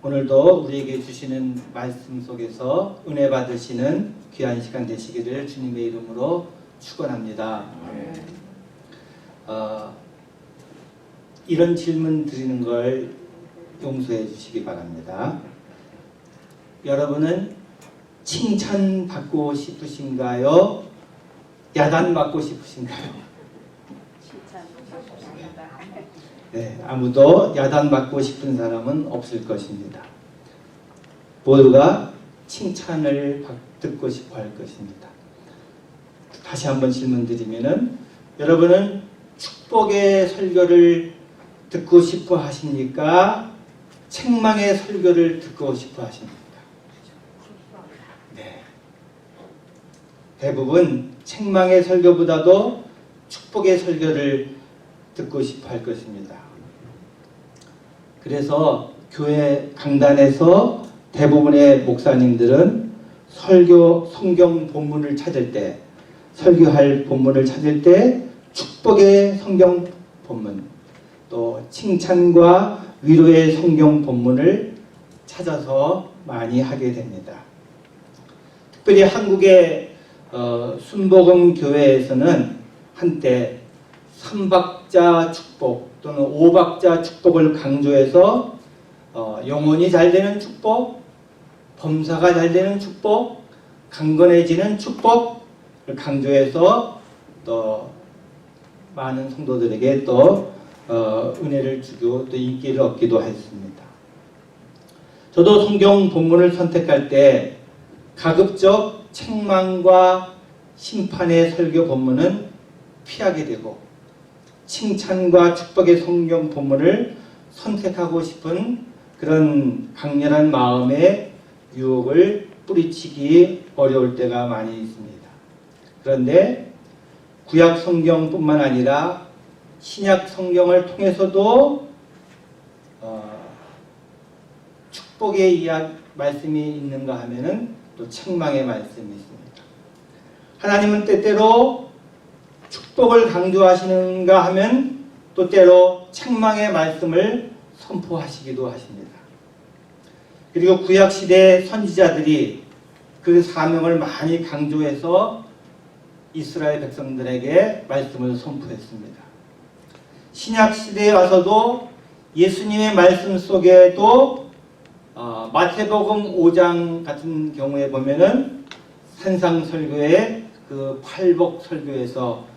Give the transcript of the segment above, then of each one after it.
오늘도 우리에게 주시는 말씀 속에서 은혜 받으시는 귀한 시간 되시기를 주님의 이름으로 축원합니다. 이런 질문 드리는 걸 용서해 주시기 바랍니다. 여러분은 칭찬받고 싶으신가요? 야단받고 싶으신가요? 네, 아무도 야단받고 싶은 사람은 없을 것입니다. 모두가 칭찬을 듣고 싶어 할 것입니다. 다시 한번 질문 드리면은, 여러분은 축복의 설교를 듣고 싶어 하십니까? 책망의 설교를 듣고 싶어 하십니까? 네. 대부분 책망의 설교보다도 축복의 설교를 듣고 싶어 할 것입니다. 그래서 교회 강단에서 대부분의 목사님들은 성경 본문을 찾을 때, 설교할 본문을 찾을 때 축복의 성경 본문, 또 칭찬과 위로의 성경 본문을 찾아서 많이 하게 됩니다. 특별히 한국의 순복음 교회에서는 한때 3박자 축복 또는 5박자 축복을 강조해서 영혼이 잘 되는 축복, 범사가 잘 되는 축복, 강건해지는 축복을 강조해서 또 많은 성도들에게 또 은혜를 주고 또 인기를 얻기도 했습니다. 저도 성경 본문을 선택할 때 가급적 책망과 심판의 설교 본문은 피하게 되고, 칭찬과 축복의 성경 본문을 선택하고 싶은 그런 강렬한 마음의 유혹을 뿌리치기 어려울 때가 많이 있습니다. 그런데 구약 성경뿐만 아니라 신약 성경을 통해서도 축복의 말씀이 있는가 하면은 또 책망의 말씀이 있습니다. 하나님은 때때로 축복을 강조하시는가 하면 또 때로 책망의 말씀을 선포하시기도 하십니다. 그리고 구약시대 선지자들이 그 사명을 많이 강조해서 이스라엘 백성들에게 말씀을 선포했습니다. 신약시대에 와서도 예수님의 말씀 속에도 마태복음 5장 같은 경우에 보면은 산상설교의 그 팔복 설교에서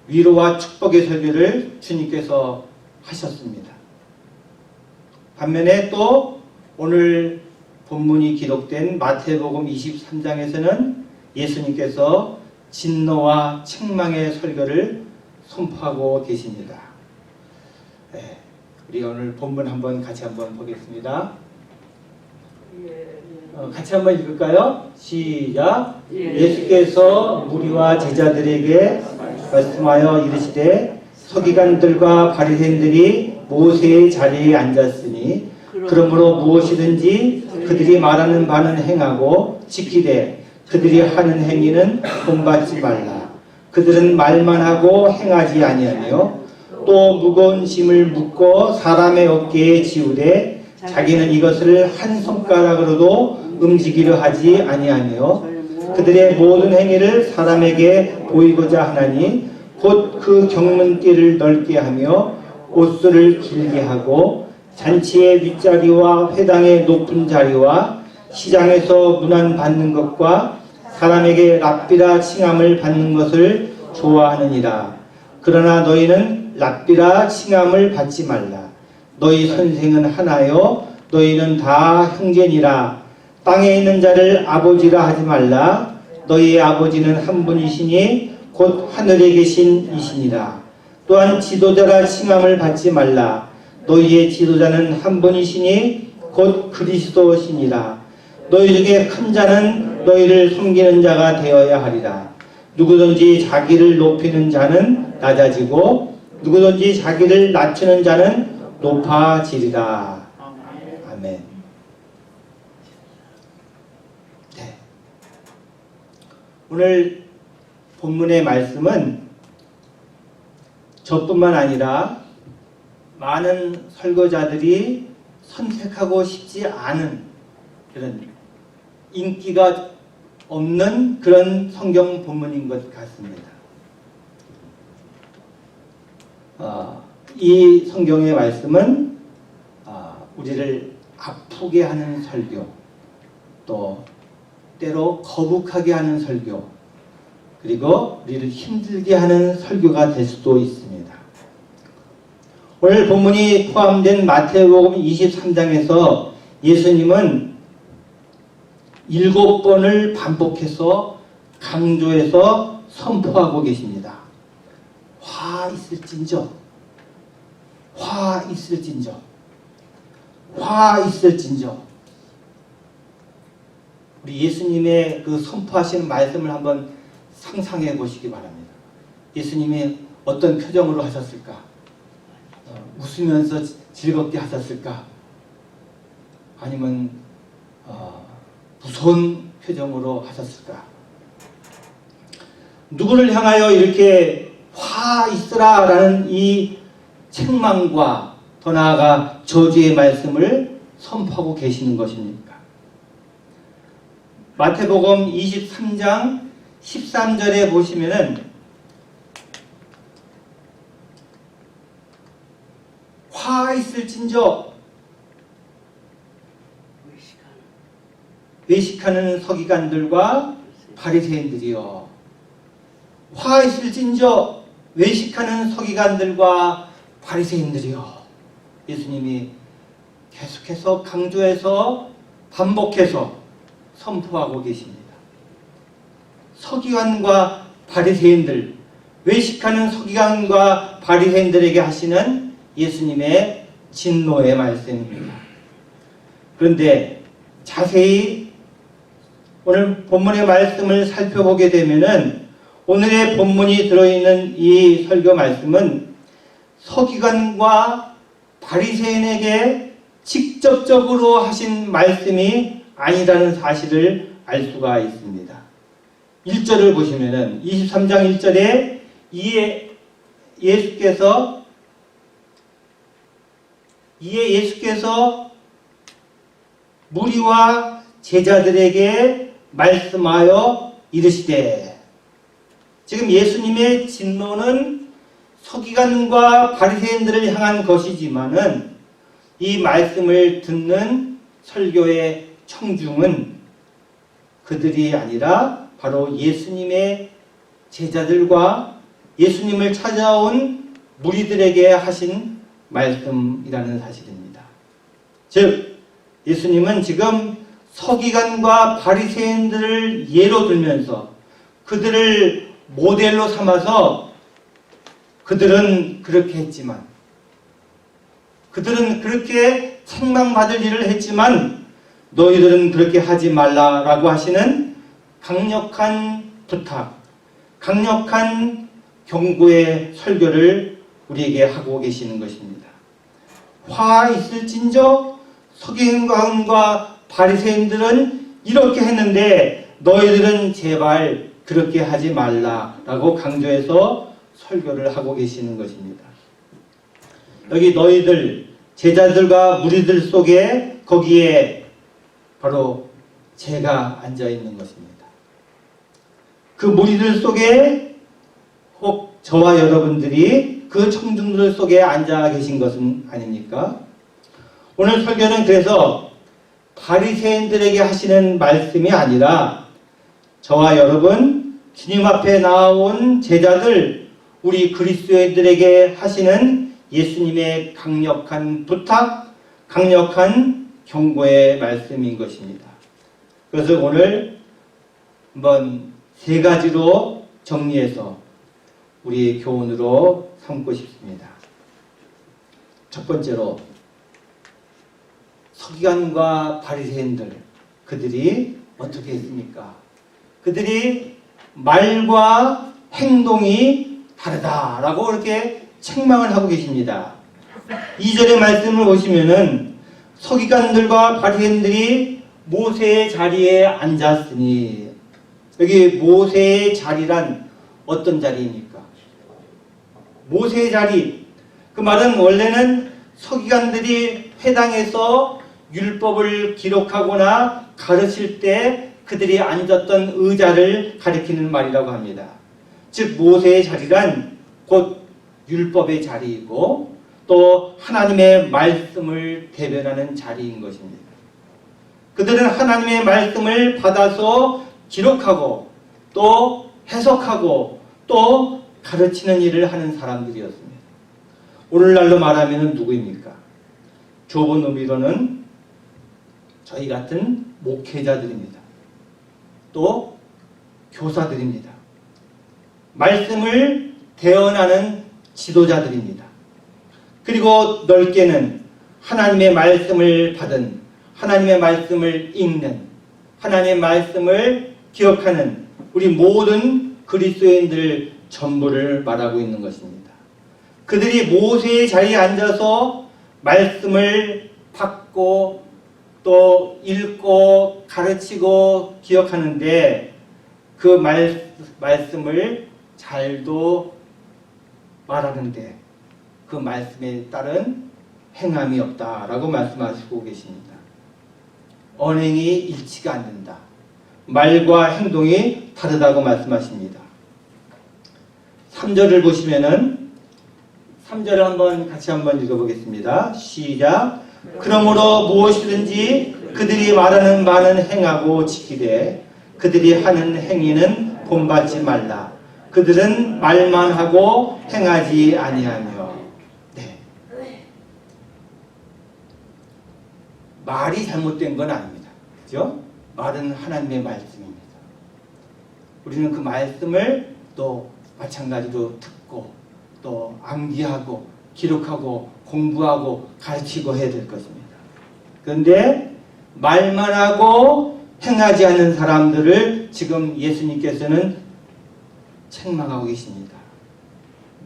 위로와 축복의 설교를 주님께서 하셨습니다. 반면에 또 오늘 본문이 기록된 마태복음 23장에서는 예수님께서 진노와 책망의 설교를 선포하고 계십니다. 네, 우리 오늘 본문 같이 한번 보겠습니다. 같이 한번 읽을까요? 시작. 예수께서 무리와 제자들에게 말씀하여 이르시되, 서기관들과 바리새인들이 모세의 자리에 앉았으니 그러므로 무엇이든지 그들이 말하는 바는 행하고 지키되 그들이 하는 행위는 본받지 말라. 그들은 말만 하고 행하지 아니하며 또 무거운 짐을 묶고 사람의 어깨에 지우되 자기는 이것을 한 손가락으로도 움직이려 하지 아니하며 그들의 모든 행위를 사람에게 보이고자 하나니 곧 그 경문길을 넓게 하며 옷수를 길게 하고 잔치의 윗자리와 회당의 높은 자리와 시장에서 문안 받는 것과 사람에게 랍비라 칭함을 받는 것을 좋아하느니라. 그러나 너희는 랍비라 칭함을 받지 말라. 너희 선생은 하나요 너희는 다 형제니라. 땅에 있는 자를 아버지라 하지 말라. 너희의 아버지는 한 분이시니 곧 하늘에 계신 이시니라. 또한 지도자라 칭함을 받지 말라. 너희의 지도자는 한 분이시니 곧 그리스도시니라. 너희 중에 큰 자는 너희를 섬기는 자가 되어야 하리라. 누구든지 자기를 높이는 자는 낮아지고 누구든지 자기를 낮추는 자는 높아지리라. 아멘. 네. 오늘 본문의 말씀은 저뿐만 아니라 많은 설교자들이 선택하고 싶지 않은 그런 인기가 없는 그런 성경 본문인 것 같습니다. 이 성경의 말씀은 우리를 아프게 하는 설교, 또 때로 거북하게 하는 설교, 그리고 우리를 힘들게 하는 설교가 될 수도 있습니다. 오늘 본문이 포함된 마태복음 23장에서 예수님은 7번을 반복해서 강조해서 선포하고 계십니다. 화 있을진저, 화 있을진저, 화 있을진저. 우리 예수님의 그 선포하시는 말씀을 한번 상상해 보시기 바랍니다. 예수님이 어떤 표정으로 하셨을까? 웃으면서 즐겁게 하셨을까? 아니면 무서운 표정으로 하셨을까? 누구를 향하여 이렇게 화 있으라 라는 이 책망과 더 나아가 저주의 말씀을 선포하고 계시는 것입니까? 마태복음 23장 13절에 보시면은 화 있을진저 외식하는 서기관들과 바리새인들이여, 화 있을진저 외식하는 서기관들과 바리새인들이여. 예수님이 계속해서 강조해서 반복해서 선포하고 계십니다. 서기관과 바리새인들, 외식하는 서기관과 바리새인들에게 하시는 예수님의 진노의 말씀입니다. 그런데 자세히 오늘 본문의 말씀을 살펴보게 되면은 오늘의 본문이 들어있는 이 설교 말씀은 서기관과 바리새인에게 직접적으로 하신 말씀이 아니라는 사실을 알 수가 있습니다. 1절을 보시면은 23장 1절에 이에 예수께서 무리와 제자들에게 말씀하여 이르시되, 지금 예수님의 진노는 서기관과 바리새인들을 향한 것이지만은 이 말씀을 듣는 설교의 청중은 그들이 아니라 바로 예수님의 제자들과 예수님을 찾아온 무리들에게 하신 말씀이라는 사실입니다. 즉 예수님은 지금 서기관과 바리새인들을 예로 들면서 그들을 모델로 삼아서 그들은 그렇게 했지만, 그들은 그렇게 책망받을 일을 했지만 너희들은 그렇게 하지 말라라고 하시는 강력한 부탁, 강력한 경고의 설교를 우리에게 하고 계시는 것입니다. 화 있을진저 서기관과 바리새인들은 이렇게 했는데 너희들은 제발 그렇게 하지 말라라고 강조해서 설교를 하고 계시는 것입니다. 여기 너희들 제자들과 무리들 속에 거기에 바로 제가 앉아 있는 것입니다. 그 무리들 속에 혹 저와 여러분들이 그 청중들 속에 앉아 계신 것은 아닙니까? 오늘 설교는 그래서 바리새인들에게 하시는 말씀이 아니라 저와 여러분, 주님 앞에 나온 제자들, 우리 그리스도인들에게 하시는 예수님의 강력한 부탁, 강력한 경고의 말씀인 것입니다. 그래서 오늘 한번 3가지로 정리해서 우리의 교훈으로 삼고 싶습니다. 첫 번째로 서기관과 바리새인들, 그들이 어떻게 했습니까? 그들이 말과 행동이 다르다라고 이렇게 책망을 하고 계십니다. 2절의 말씀을 보시면은 서기관들과 바리새인들이 모세의 자리에 앉았으니, 여기 모세의 자리란 어떤 자리입니까? 모세의 자리, 그 말은 원래는 서기관들이 회당에서 율법을 기록하거나 가르칠 때 그들이 앉았던 의자를 가리키는 말이라고 합니다. 즉 모세의 자리란 곧 율법의 자리이고 또 하나님의 말씀을 대변하는 자리인 것입니다. 그들은 하나님의 말씀을 받아서 기록하고 또 해석하고 또 가르치는 일을 하는 사람들이었습니다. 오늘날로 말하면 누구입니까? 좁은 의미로는 저희 같은 목회자들입니다. 또 교사들입니다. 말씀을 대언하는 지도자들입니다. 그리고 넓게는 하나님의 말씀을 받은, 하나님의 말씀을 읽는, 하나님의 말씀을 기억하는 우리 모든 그리스도인들 전부를 말하고 있는 것입니다. 그들이 모세의 자리에 앉아서 말씀을 받고 또 읽고 가르치고 기억하는데 그 말씀을 잘도 말하는데 그 말씀에 따른 행함이 없다라고 말씀하시고 계십니다. 언행이 일치가 않는다. 말과 행동이 다르다고 말씀하십니다. 3절을 보시면은 3절을 같이 한번 읽어보겠습니다. 시작. 그러므로 무엇이든지 그들이 말하는 바는 행하고 지키되 그들이 하는 행위는 본받지 말라. 그들은 말만 하고 행하지 아니하며. 네. 말이 잘못된 건 아닙니다. 그죠? 말은 하나님의 말씀입니다. 우리는 그 말씀을 또 마찬가지로 듣고 또 암기하고 기록하고 공부하고 가르치고 해야 될 것입니다. 그런데 말만 하고 행하지 않는 사람들을 지금 예수님께서는 책망하고 계십니다.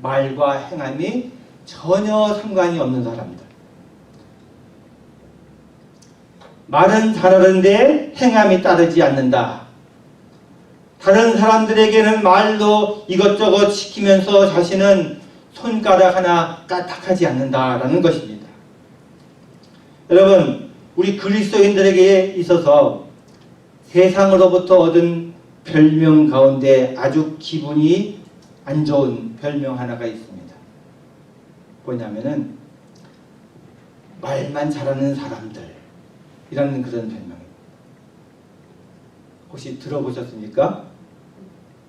말과 행함이 전혀 상관이 없는 사람들. 말은 잘하는데 행함이 따르지 않는다. 다른 사람들에게는 말로 이것저것 시키면서 자신은 손가락 하나 까딱하지 않는다라는 것입니다. 여러분, 우리 그리스도인들에게 있어서 세상으로부터 얻은 별명 가운데 아주 기분이 안 좋은 별명 하나가 있습니다. 뭐냐면은 말만 잘하는 사람들 이라는 그런 별명입니다. 혹시 들어보셨습니까?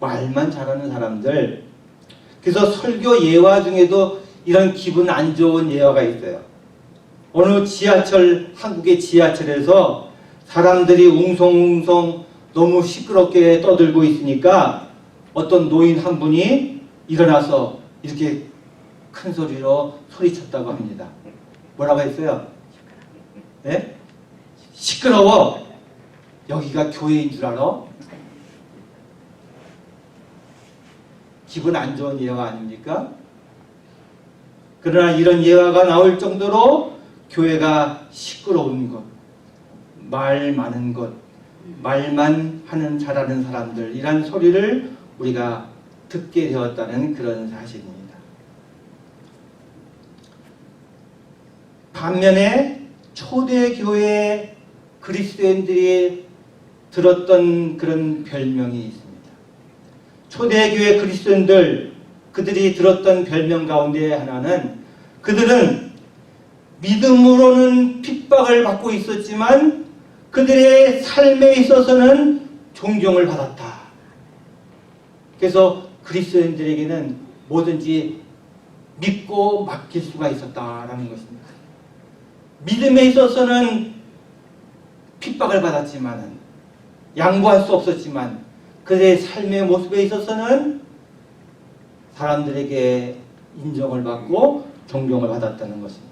말만 잘하는 사람들. 그래서 설교 예화 중에도 이런 기분 안 좋은 예화가 있어요. 어느 지하철, 한국의 지하철에서 사람들이 웅성웅성 너무 시끄럽게 떠들고 있으니까 어떤 노인 한 분이 일어나서 이렇게 큰 소리로 소리쳤다고 합니다. 뭐라고 했어요? 네? 시끄러워. 여기가 교회인 줄 알아? 기분 안 좋은 예화 아닙니까? 그러나 이런 예화가 나올 정도로 교회가 시끄러운 것, 말 많은 것, 말만 하는 잘하는 사람들 이란 소리를 우리가 듣게 되었다는 그런 사실입니다. 반면에 초대교회 그리스도인들이 들었던 그런 별명이 있습니다. 초대교회 그리스도인들 그들이 들었던 별명 가운데 하나는 그들은 믿음으로는 핍박을 받고 있었지만 그들의 삶에 있어서는 존경을 받았다. 그래서 그리스도인들에게는 뭐든지 믿고 맡길 수가 있었다라는 것입니다. 믿음에 있어서는 핍박을 받았지만 양보할 수 없었지만 그들의 삶의 모습에 있어서는 사람들에게 인정을 받고 존경을 받았다는 것입니다.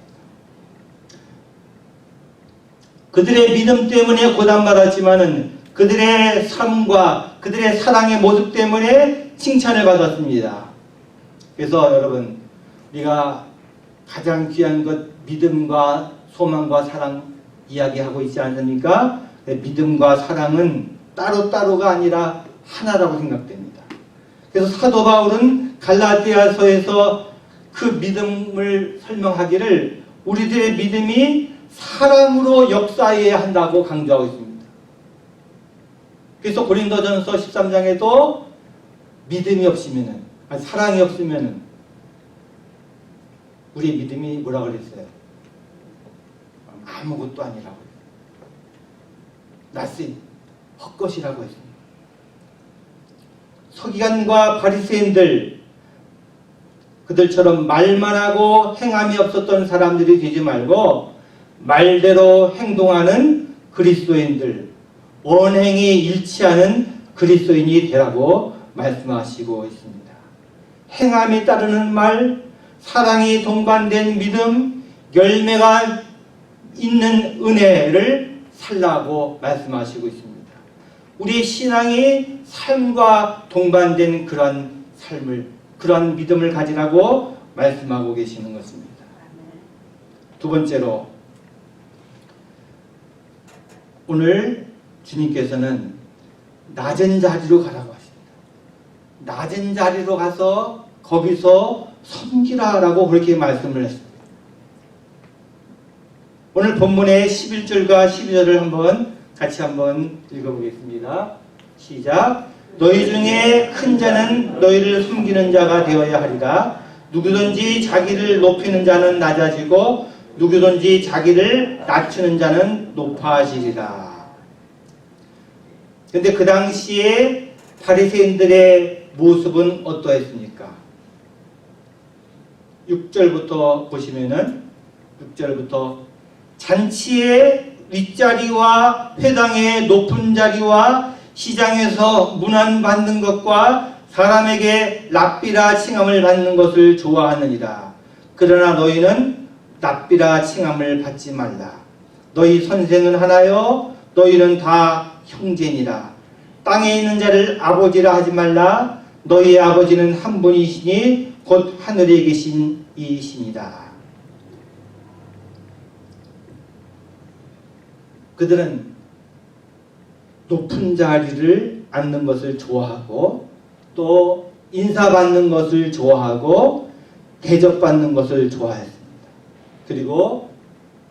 그들의 믿음 때문에 고난받았지만은 그들의 삶과 그들의 사랑의 모습 때문에 칭찬을 받았습니다. 그래서 여러분, 우리가 가장 귀한 것 믿음과 소망과 사랑 이야기하고 있지 않습니까? 믿음과 사랑은 따로따로가 아니라 하나라고 생각됩니다. 그래서 사도 바울은 갈라디아서에서 그 믿음을 설명하기를 우리들의 믿음이 사랑으로 역사해야 한다고 강조하고 있습니다. 그래서 고린도전서 13장에도 믿음이 없으면은, 사랑이 없으면은 우리의 믿음이 뭐라 그랬어요? 아무것도 아니라고. 낯선 헛것이라고 했습니다. 서기관과 바리새인들, 그들처럼 말만 하고 행함이 없었던 사람들이 되지 말고 말대로 행동하는 그리스도인들, 언행이 일치하는 그리스도인이 되라고 말씀하시고 있습니다. 행함이 따르는 말, 사랑이 동반된 믿음, 열매가 있는 은혜를 살라고 말씀하시고 있습니다. 우리 신앙이 삶과 동반된 그러한 삶을, 그러한 믿음을 가지라고 말씀하고 계시는 것입니다. 두 번째로, 오늘 주님께서는 낮은 자리로 가라고 하십니다. 낮은 자리로 가서 거기서 섬기라라고 그렇게 말씀을 했습니다. 오늘 본문의 11절과 12절을 같이 한번 읽어보겠습니다. 시작. 너희 중에 큰 자는 너희를 섬기는 자가 되어야 하리라. 누구든지 자기를 높이는 자는 낮아지고 누구든지 자기를 낮추는 자는 높아지리라. 그런데 그 당시에 바리새인들의 모습은 어떠했습니까? 6절부터 보시면은 6절부터 잔치의 윗자리와 회당의 높은 자리와 시장에서 문안 받는 것과 사람에게 랍비라 칭함을 받는 것을 좋아하느니라. 그러나 너희는 랍비라 칭함을 받지 말라. 너희 선생은 하나요 너희는 다 형제니라. 땅에 있는 자를 아버지라 하지 말라. 너희의 아버지는 한 분이시니 곧 하늘에 계신 이이십니다. 그들은 높은 자리를 앉는 것을 좋아하고 또 인사받는 것을 좋아하고 대접받는 것을 좋아했습니다. 그리고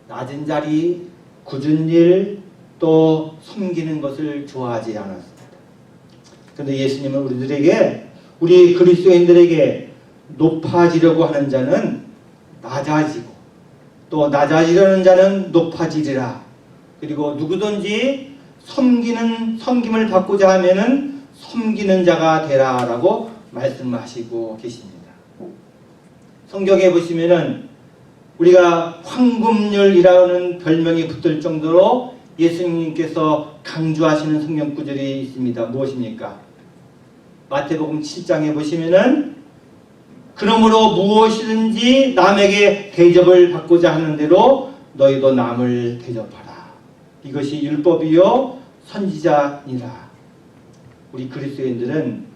낮은 자리, 굳은 일, 또 섬기는 것을 좋아하지 않았습니다. 그런데 예수님은 우리 그리스도인들에게 높아지려고 하는 자는 낮아지고 또 낮아지려는 자는 높아지리라. 그리고 누구든지 섬김을 받고자 하면은 섬기는 자가 되라라고 말씀하시고 계십니다. 성경에 보시면은 우리가 황금률이라는 별명이 붙을 정도로 예수님께서 강조하시는 성경 구절이 있습니다. 무엇입니까? 마태복음 7장에 보시면은 그러므로 무엇이든지 남에게 대접을 받고자 하는 대로 너희도 남을 대접하라. 이것이 율법이요 선지자니라. 우리 그리스도인들은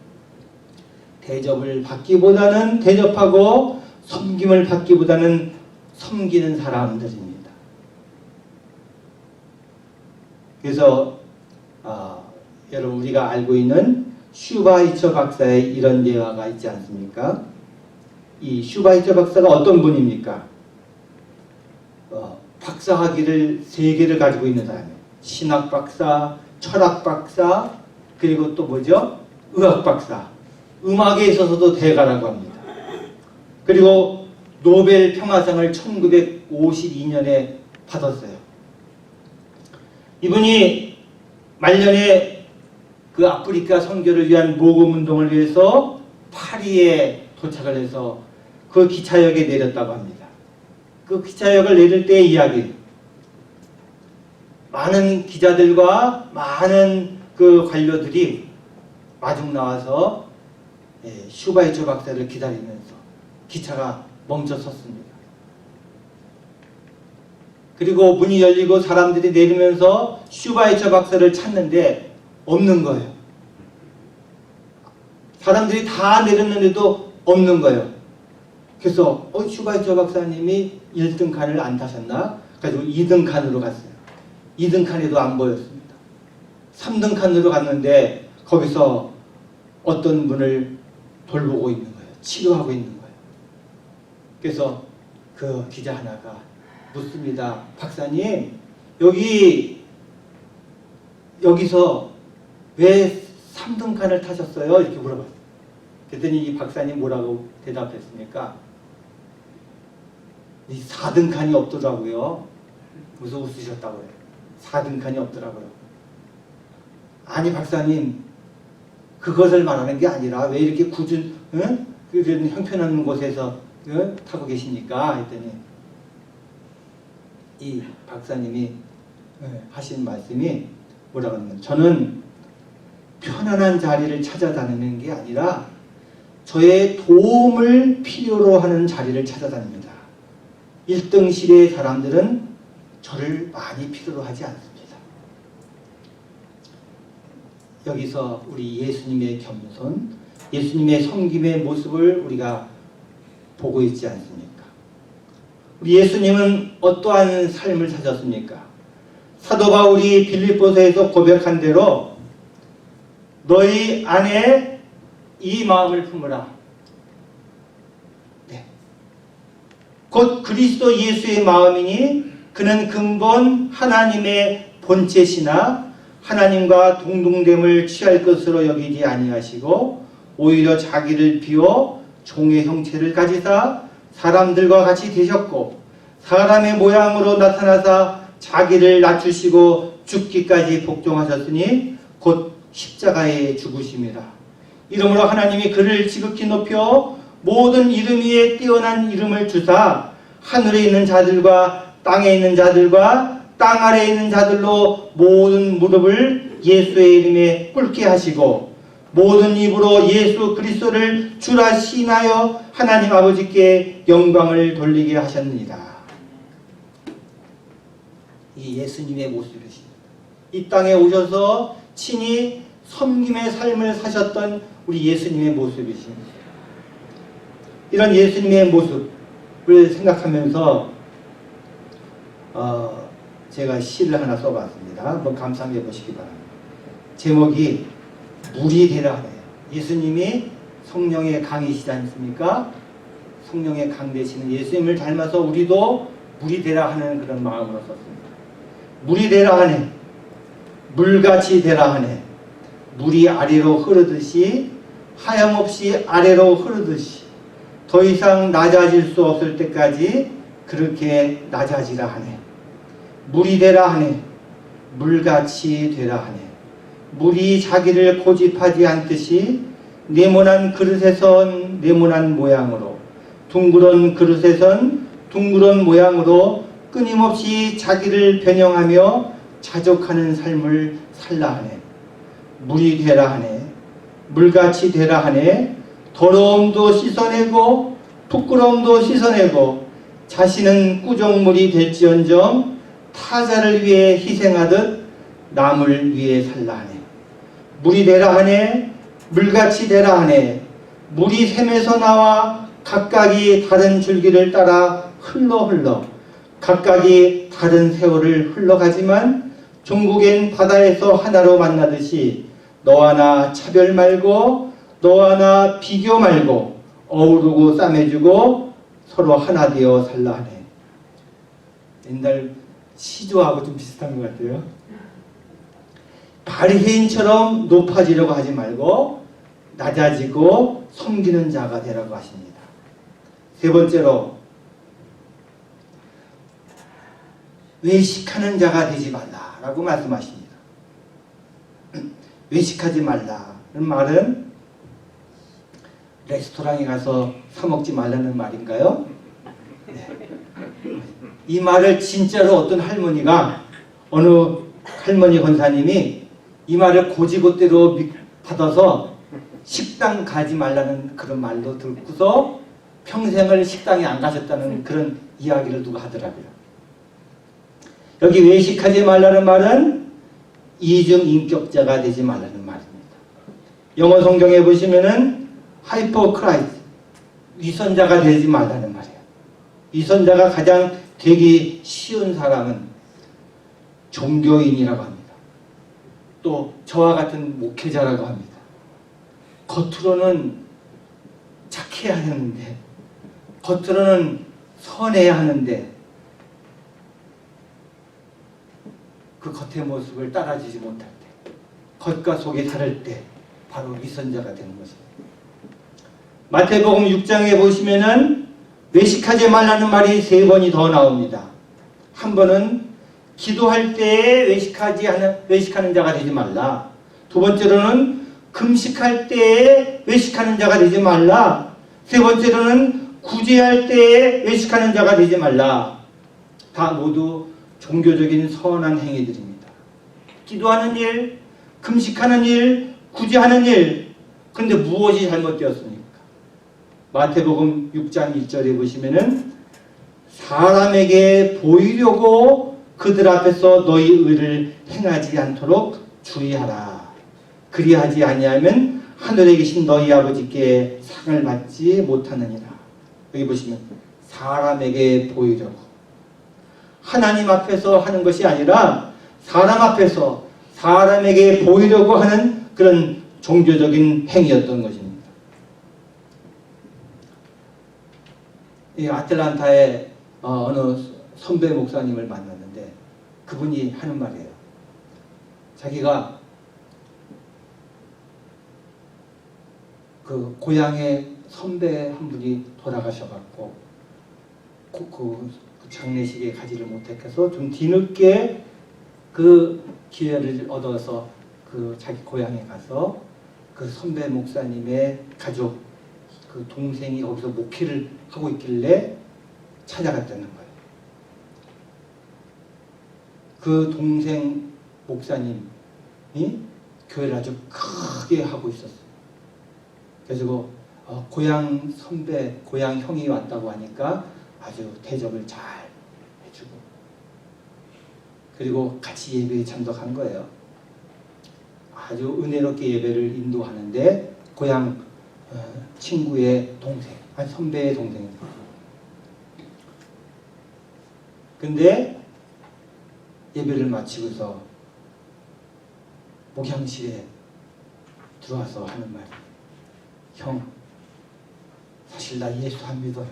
대접을 받기보다는 대접하고 섬김을 받기보다는 섬기는 사람들입니다. 그래서 여러분 우리가 알고 있는 슈바이처 박사의 이런 예화가 있지 않습니까? 이 슈바이처 박사가 어떤 분입니까? 박사 학위를 3개를 가지고 있는 사람이에요. 신학 박사, 철학 박사, 그리고 또 뭐죠? 의학 박사. 음악에 있어서도 대가라고 합니다. 그리고 노벨 평화상을 1952년에 받았어요. 이분이 말년에 그 아프리카 선교를 위한 모금 운동을 위해서 파리에 도착을 해서 그 기차역에 내렸다고 합니다. 그 기차역을 내릴 때의 이야기. 많은 기자들과 많은 그 관료들이 마중 나와서 슈바이처 박사를 기다리면서 기차가 멈춰 섰습니다. 그리고 문이 열리고 사람들이 내리면서 슈바이처 박사를 찾는데 없는 거예요. 사람들이 다 내렸는데도 없는 거예요. 그래서 슈바이처 박사님이 1등 칸을 안 타셨나? 그래서 2등 칸으로 갔어요. 2등 칸에도 안 보였습니다. 3등 칸으로 갔는데 거기서 어떤 분을 돌보고 있는 거예요. 치료하고 있는 거예요. 그래서 그 기자 하나가 묻습니다. 박사님, 여기서 왜 3등 칸을 타셨어요? 이렇게 물어봤어요. 그랬더니 이 박사님 뭐라고 대답했습니까? 이 4등 칸이 없더라고요. 무슨 웃으셨다고요? 4등 칸이 없더라고요. 아니 박사님, 그것을 말하는 게 아니라 왜 이렇게 굳은 이런 형편없는 곳에서 타고 계십니까? 했더니 이 박사님이 하신 말씀이 뭐라고 하냐면, 저는 편안한 자리를 찾아다니는 게 아니라 저의 도움을 필요로 하는 자리를 찾아다닙니다. 1등실의 사람들은 저를 많이 필요로 하지 않습니다. 여기서 우리 예수님의 겸손, 예수님의 섬김의 모습을 우리가 보고 있지 않습니까? 우리 예수님은 어떠한 삶을 사셨습니까? 사도 바울이 빌립보서에서 고백한 대로 너희 안에 이 마음을 품으라. 네. 곧 그리스도 예수의 마음이니 그는 근본 하나님의 본체시나 하나님과 동등됨을 취할 것으로 여기지 아니하시고 오히려 자기를 비워 종의 형체를 가지사 사람들과 같이 되셨고 사람의 모양으로 나타나사 자기를 낮추시고 죽기까지 복종하셨으니 곧 십자가에 죽으심이라. 이러므로 하나님이 그를 지극히 높여 모든 이름 위에 뛰어난 이름을 주사 하늘에 있는 자들과 땅에 있는 자들과 땅 아래에 있는 자들로 모든 무릎을 예수의 이름에 꿇게 하시고 모든 입으로 예수 그리스도를 주라 시인하여 하나님 아버지께 영광을 돌리게 하셨느니라. 이 예수님의 모습이십니다. 이 땅에 오셔서 친히 섬김의 삶을 사셨던 우리 예수님의 모습이십니다. 이런 예수님의 모습을 생각하면서 제가 시를 하나 써봤습니다. 한번 감상해 보시기 바랍니다. 제목이 물이 되라 하네요. 예수님이 성령의 강이시지 않습니까? 성령의 강 되시는 예수님을 닮아서 우리도 물이 되라 하는 그런 마음으로 썼습니다. 물이 되라 하네. 물같이 되라 하네. 물이 아래로 흐르듯이 하염없이 아래로 흐르듯이 더 이상 낮아질 수 없을 때까지 그렇게 낮아지라 하네. 물이 되라 하네. 물같이 되라 하네. 물이 자기를 고집하지 않듯이 네모난 그릇에선 네모난 모양으로 둥그런 그릇에선 둥그런 모양으로 끊임없이 자기를 변형하며 자족하는 삶을 살라 하네. 물이 되라 하네. 물같이 되라 하네. 더러움도 씻어내고 부끄러움도 씻어내고 자신은 꾸정물이 될지언정 타자를 위해 희생하듯 남을 위해 살라 하네. 물이 되라 하네. 물같이 되라 하네. 물이 샘에서 나와 각각이 다른 줄기를 따라 흘러 각각이 다른 세월을 흘러가지만 종국엔 바다에서 하나로 만나듯이 너와 나 차별 말고 너와 나 비교 말고 어우르고 싸매주고 서로 하나 되어 살라 하네. 옛날 시조하고 좀 비슷한 것 같아요. 바리새인처럼 높아지려고 하지 말고 낮아지고 섬기는 자가 되라고 하십니다. 세 번째로 외식하는 자가 되지 말라라고 말씀하십니다. 외식하지 말라는 말은 레스토랑에 가서 사 먹지 말라는 말인가요? 네. 이 말을 진짜로 어떤 할머니가 어느 할머니 권사님이 이 말을 고지고대로 받아서 식당 가지 말라는 그런 말도 듣고서 평생을 식당에 안 가셨다는 그런 이야기를 누가 하더라고요. 여기 외식하지 말라는 말은 이중 인격자가 되지 말라는 말입니다. 영어 성경에 보시면은 하이퍼크라이스, 위선자가 되지 말라는 말이에요. 위선자가 가장 되기 쉬운 사람은 종교인이라고 합니다. 또 저와 같은 목회자라고 합니다. 겉으로는 착해야 하는데 겉으로는 선해야 하는데 그 겉의 모습을 따라주지 못할 때, 겉과 속이 다를 때 바로 위선자가 되는 것입니다. 마태복음 6장에 보시면은 외식하지 말라는 말이 3번이 더 나옵니다. 한 번은 기도할 때에 외식하는 자가 되지 말라. 두 번째로는 금식할 때에 외식하는 자가 되지 말라. 세 번째로는 구제할 때에 외식하는 자가 되지 말라. 다 모두 종교적인 선한 행위들입니다. 기도하는 일, 금식하는 일, 구제하는 일. 그런데 무엇이 잘못되었습니까? 마태복음 6장 1절에 보시면은 사람에게 보이려고 그들 앞에서 너희 의를 행하지 않도록 주의하라. 그리하지 아니하면 하늘에 계신 너희 아버지께 상을 받지 못하느니라. 여기 보시면 사람에게 보이려고, 하나님 앞에서 하는 것이 아니라 사람 앞에서 사람에게 보이려고 하는 그런 종교적인 행위였던 것입니다. 이 아틀란타에 어느 선배 목사님을 만났는데 그분이 하는 말이에요. 자기가 그 고향에 선배 한 분이 돌아가셔갖고 그 장례식에 가지를 못해서 좀 뒤늦게 그 기회를 얻어서 그 자기 고향에 가서 그 선배 목사님의 가족 그 동생이 거기서 목회를 하고 있길래 찾아갔다는 거예요. 그 동생 목사님이 교회를 아주 크게 하고 있었어요. 그래서 고향 선배, 고향 형이 왔다고 하니까 아주 대접을 잘 해주고, 그리고 같이 예배에 참석한 거예요. 아주 은혜롭게 예배를 인도하는데 고향 친구의 동생, 아니 선배의 동생입니다. 근데 예배를 마치고서 목양실에 들어와서 하는 말이, 형, 사실 나 예수 안 믿어요.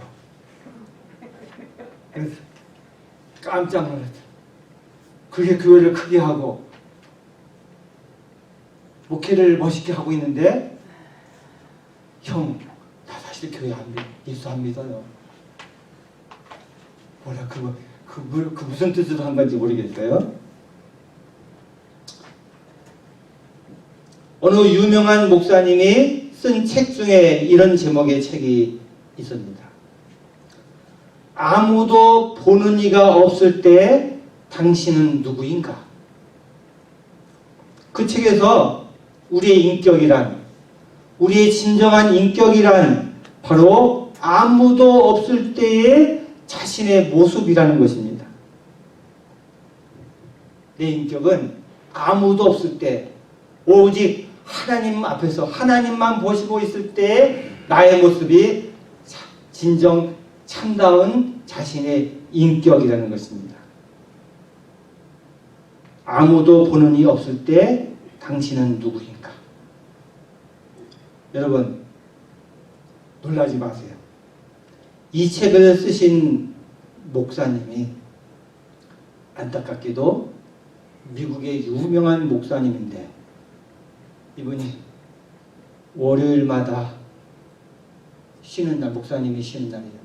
그래서 깜짝 놀랐죠. 그게 교회를 크게 하고 목회를 멋있게 하고 있는데, 형, 나 사실 교회 예수 안 믿어요. 뭐라 그 무슨 뜻으로 한 건지 모르겠어요. 어느 유명한 목사님이 쓴 책 중에 이런 제목의 책이 있습니다. 아무도 보는 이가 없을 때 당신은 누구인가? 그 책에서 우리의 인격이란, 우리의 진정한 인격이란 바로 아무도 없을 때의 자신의 모습이라는 것입니다. 내 인격은 아무도 없을 때, 오직 하나님 앞에서 하나님만 보시고 있을 때 나의 모습이 진정 참다운 자신의 인격이라는 것입니다. 아무도 보는 이 없을 때 당신은 누구인가? 여러분, 놀라지 마세요. 이 책을 쓰신 목사님이 안타깝게도 미국의 유명한 목사님인데, 이분이 월요일마다 쉬는 날, 목사님이 쉬는 날이에요.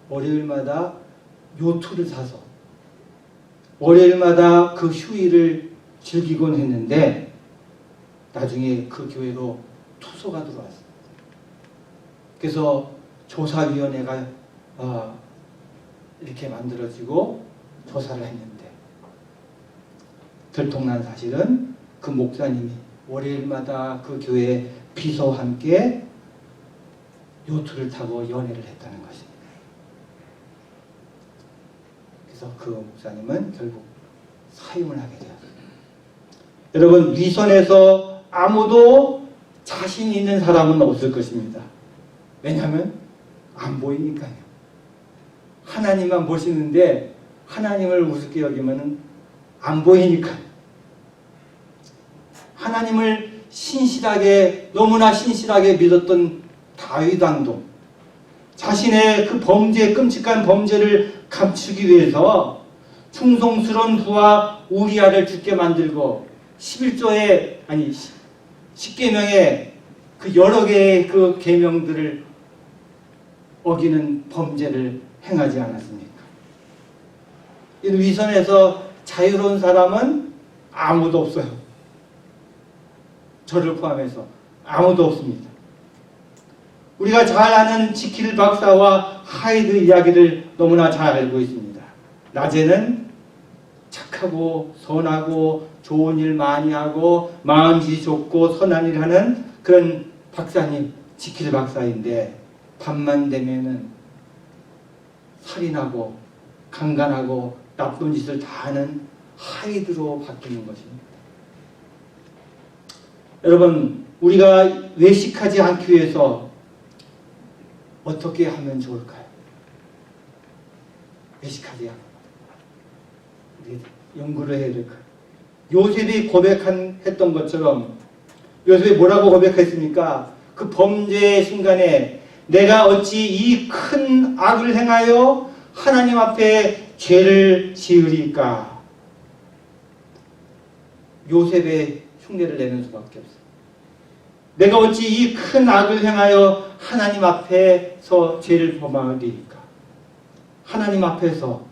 월요일마다 요트를 사서 월요일마다 그 휴일을 즐기곤 했는데, 나중에 그 교회로 투소가 들어왔어요. 그래서 조사위원회가 이렇게 만들어지고 조사를 했는데, 들통난 사실은 그 목사님이 월요일마다 그 교회 비서와 함께 요트를 타고 연애를 했다는 것입니다. 그래서 그 목사님은 결국 사임을 하게 되었습니다. 여러분, 위선에서 아무도 자신 있는 사람은 없을 것입니다. 왜냐하면 안 보이니까요. 하나님만 보시는데 하나님을 우습게 여기면 안 보이니까. 하나님을 신실하게, 너무나 신실하게 믿었던 다윗 왕도 자신의 그 범죄, 끔찍한 범죄를 감추기 위해서 충성스러운 부하 우리아를 죽게 만들고 11조의 아니 10계명의 그 여러 개의 그 계명들을 어기는 범죄를 행하지 않았습니까? 이 위선에서 자유로운 사람은 아무도 없어요. 저를 포함해서 아무도 없습니다. 우리가 잘 아는 지킬 박사와 하이드 이야기를 너무나 잘 알고 있습니다. 낮에는 착하고 선하고 좋은 일 많이 하고 마음이 좋고 선한 일 하는 그런 박사님, 지킬 박사인데 밤만 되면은 살인하고 강간하고 나쁜 짓을 다 하는 하이드로 바뀌는 것입니다. 여러분, 우리가 외식하지 않기 위해서 어떻게 하면 좋을까요? 외식하지 않고 우리 연구를 해야 될까요? 요셉이 고백했던 것처럼 요셉이 뭐라고 고백했습니까? 그 범죄의 순간에 내가 어찌 이 큰 악을 행하여 하나님 앞에 죄를 지으리까? 요셉의 흉내를 내는 수밖에 없어요. 내가 어찌 이 큰 악을 행하여 하나님 앞에서 죄를 범하리까? 하나님 앞에서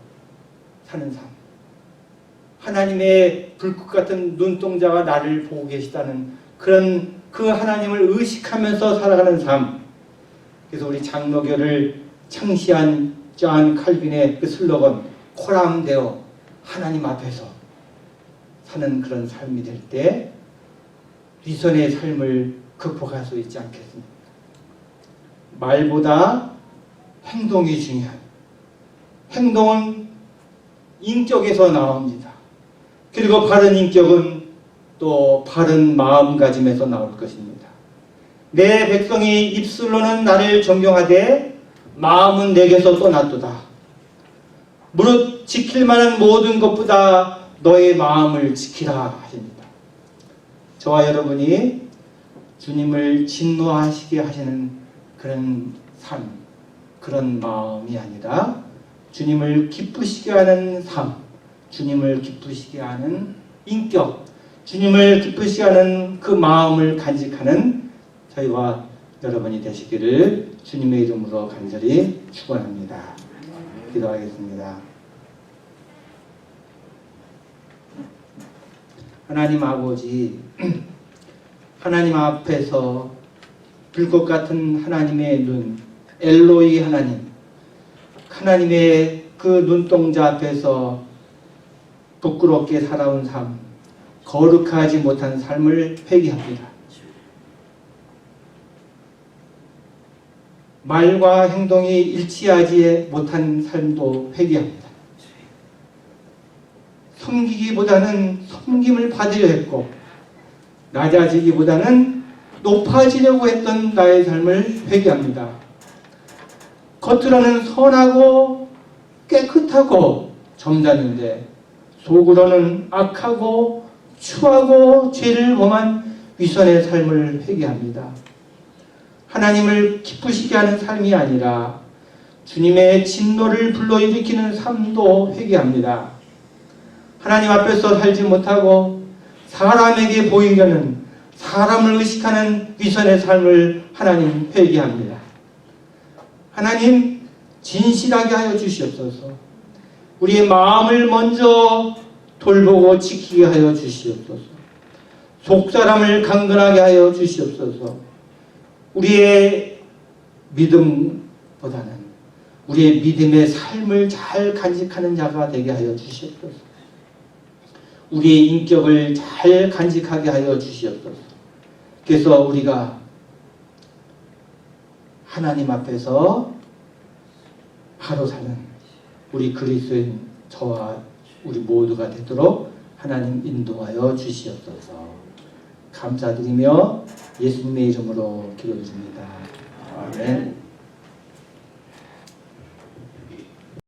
사는 삶. 하나님의 불꽃 같은 눈동자가 나를 보고 계시다는 그런 그 하나님을 의식하면서 살아가는 삶. 그래서 우리 장로교를 창시한 존 칼빈의 그 슬로건 코람 데오, 하나님 앞에서 사는 그런 삶이 될 때 위선의 삶을 극복할 수 있지 않겠습니까? 말보다 행동이 중요한, 행동은 인격에서 나옵니다. 그리고 바른 인격은 또 바른 마음가짐에서 나올 것입니다. 내 백성이 입술로는 나를 존경하되 마음은 내게서 떠났도다. 무릇 지킬 만한 모든 것보다 너의 마음을 지키라 하십니다. 저와 여러분이 주님을 진노하시게 하시는 그런 삶, 그런 마음이 아니라 주님을 기쁘시게 하는 삶, 주님을 기쁘시게 하는 인격, 주님을 기쁘시게 하는 그 마음을 간직하는 저희와 여러분이 되시기를 주님의 이름으로 간절히 축원합니다. 기도하겠습니다. 하나님 아버지, 하나님 앞에서 불꽃 같은 하나님의 눈, 엘로이 하나님, 하나님의 그 눈동자 앞에서 부끄럽게 살아온 삶, 거룩하지 못한 삶을 회개합니다. 말과 행동이 일치하지 못한 삶도 회개합니다. 섬기기보다는 섬김을 받으려 했고 낮아지기보다는 높아지려고 했던 나의 삶을 회개합니다. 겉으로는 선하고 깨끗하고 점잖은데 속으로는 악하고 추하고 죄를 범한 위선의 삶을 회개합니다. 하나님을 기쁘시게 하는 삶이 아니라 주님의 진노를 불러일으키는 삶도 회개합니다. 하나님 앞에서 살지 못하고 사람에게 보이려는, 사람을 의식하는 위선의 삶을 하나님 회개합니다. 하나님 진실하게 하여 주시옵소서. 우리의 마음을 먼저 돌보고 지키게 하여 주시옵소서. 속사람을 강건하게 하여 주시옵소서. 우리의 믿음보다는 우리의 믿음의 삶을 잘 간직하는 자가 되게 하여 주시옵소서. 우리의 인격을 잘 간직하게 하여 주시옵소서. 그래서 우리가 하나님 앞에서 바로 사는 우리 그리스도인 저와 우리 모두가 되도록 하나님 인도하여 주시옵소서. 감사드리며 예수님의 이름으로 기도드립니다. 아멘.